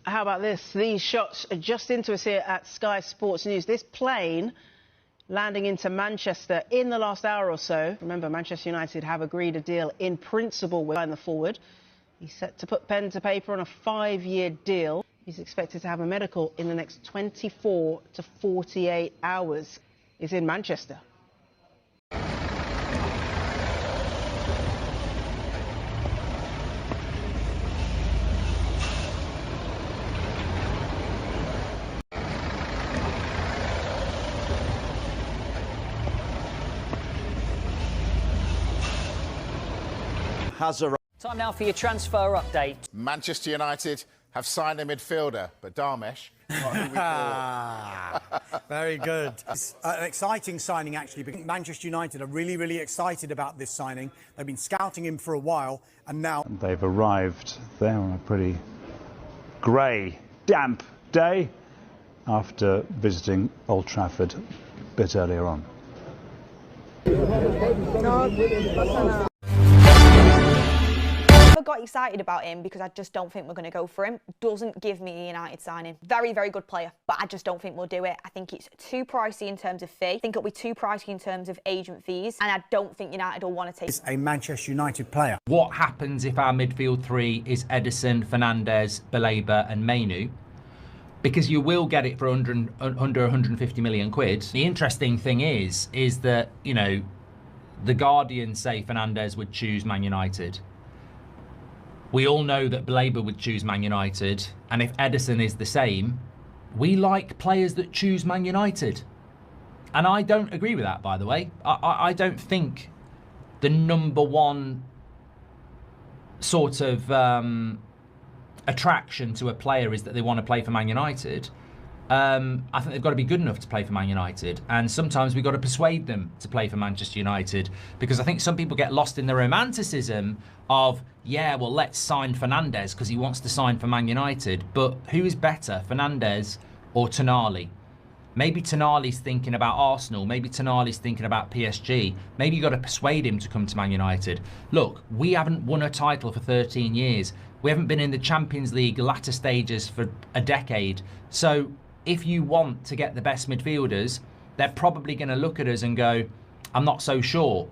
How about this? These shots are just into us here at Sky Sports News. This plane landing into Manchester in the last hour or so. Remember, Manchester United have agreed a deal in principle with the forward. He's set to put pen to paper on a 5-year deal. He's expected to have a medical in the next 24 to 48 hours. He's in Manchester. Time now for your transfer update. Manchester United have signed a midfielder, but Darmesh, not who we thought. Very good. It's an exciting signing, actually, because Manchester United are really excited about this signing. They've been scouting him for a while, and now they've arrived there on a pretty grey, damp day after visiting Old Trafford a bit earlier on. Got excited about him because I just don't think we're going to go for him. Doesn't give me a United signing. Very good player, but I just don't think we'll do it. I think it's too pricey in terms of fee. I think it'll be too pricey in terms of agent fees, and I don't think United will want to take. It's a Manchester United player. What happens if our midfield three is Ederson, Fernandes, Baleba and Mainu? Because you will get it for under 150 million quid. The interesting thing is that, you know, the Guardian say Fernandes would choose Man United. We all know that Baleba would choose Man United, and if Ederson is the same, we like players that choose Man United. And I don't agree with that, by the way. I don't think the number one sort of attraction to a player is that they want to play for Man United. I think they've got to be good enough to play for Man United, and sometimes we've got to persuade them to play for Manchester United, because I think some people get lost in the romanticism of, yeah, well, let's sign Fernandes because he wants to sign for Man United. But who is better, Fernandes or Tonali? Maybe Tonali's thinking about Arsenal, maybe Tonali's thinking about PSG. Maybe you've got to persuade him to come to Man United. Look, we haven't won a title for 13 years. We haven't been in the Champions League latter stages for a decade. So if you want to get the best midfielders, they're probably going to look at us and go, I'm not so sure.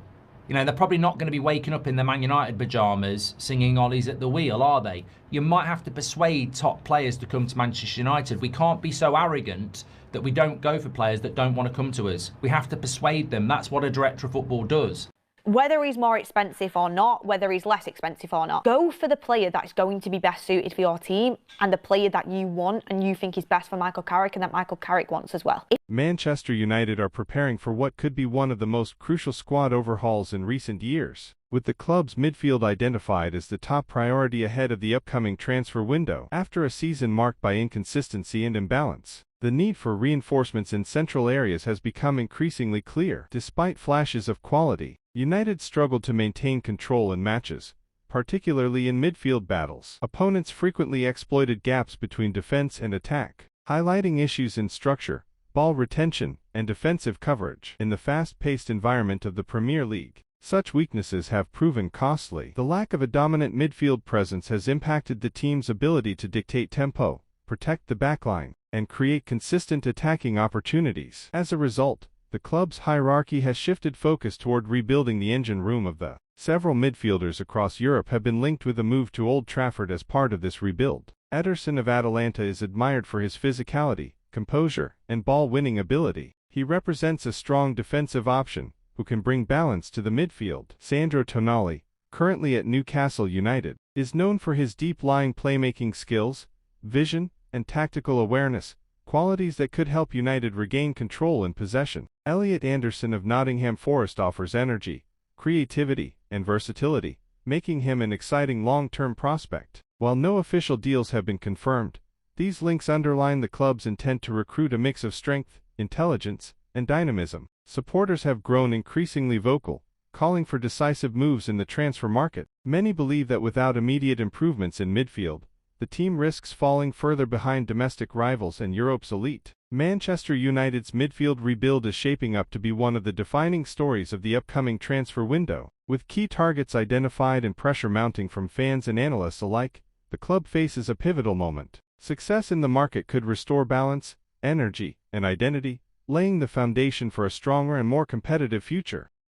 You know, they're probably not going to be waking up in the Man United pyjamas singing Ollie's at the wheel, are they? You might have to persuade top players to come to Manchester United. We can't be so arrogant that we don't go for players that don't want to come to us. We have to persuade them. That's what a director of football does. Whether he's more expensive or not, whether he's less expensive or not, go for the player that's going to be best suited for your team and the player that you want and you think is best for Michael Carrick and that Michael Carrick wants as well. Manchester United are preparing for what could be one of the most crucial squad overhauls in recent years, with the club's midfield identified as the top priority ahead of the upcoming transfer window. After a season marked by inconsistency and imbalance, the need for reinforcements in central areas has become increasingly clear. Despite flashes of quality, United struggled to maintain control in matches, particularly in midfield battles. Opponents frequently exploited gaps between defense and attack, highlighting issues in structure, ball retention, and defensive coverage. In the fast-paced environment of the Premier League, such weaknesses have proven costly. The lack of a dominant midfield presence has impacted the team's ability to dictate tempo, protect the backline, and create consistent attacking opportunities. As a result, the club's hierarchy has shifted focus toward rebuilding the engine room of the. Several midfielders across Europe have been linked with a move to Old Trafford as part of this rebuild. Ederson of Atalanta is admired for his physicality, composure, and ball-winning ability. He represents a strong defensive option who can bring balance to the midfield. Sandro Tonali, currently at Newcastle United, is known for his deep-lying playmaking skills, vision, and tactical awareness, qualities that could help United regain control and possession. Elliot Ederson of Nottingham Forest offers energy, creativity, and versatility, making him an exciting long-term prospect. While no official deals have been confirmed, these links underline the club's intent to recruit a mix of strength, intelligence, and dynamism. Supporters have grown increasingly vocal, calling for decisive moves in the transfer market. Many believe that without immediate improvements in midfield, the team risks falling further behind domestic rivals and Europe's elite. Manchester United's midfield rebuild is shaping up to be one of the defining stories of the upcoming transfer window. With key targets identified and pressure mounting from fans and analysts alike, the club faces a pivotal moment. Success in the market could restore balance, energy, and identity, laying the foundation for a stronger and more competitive future.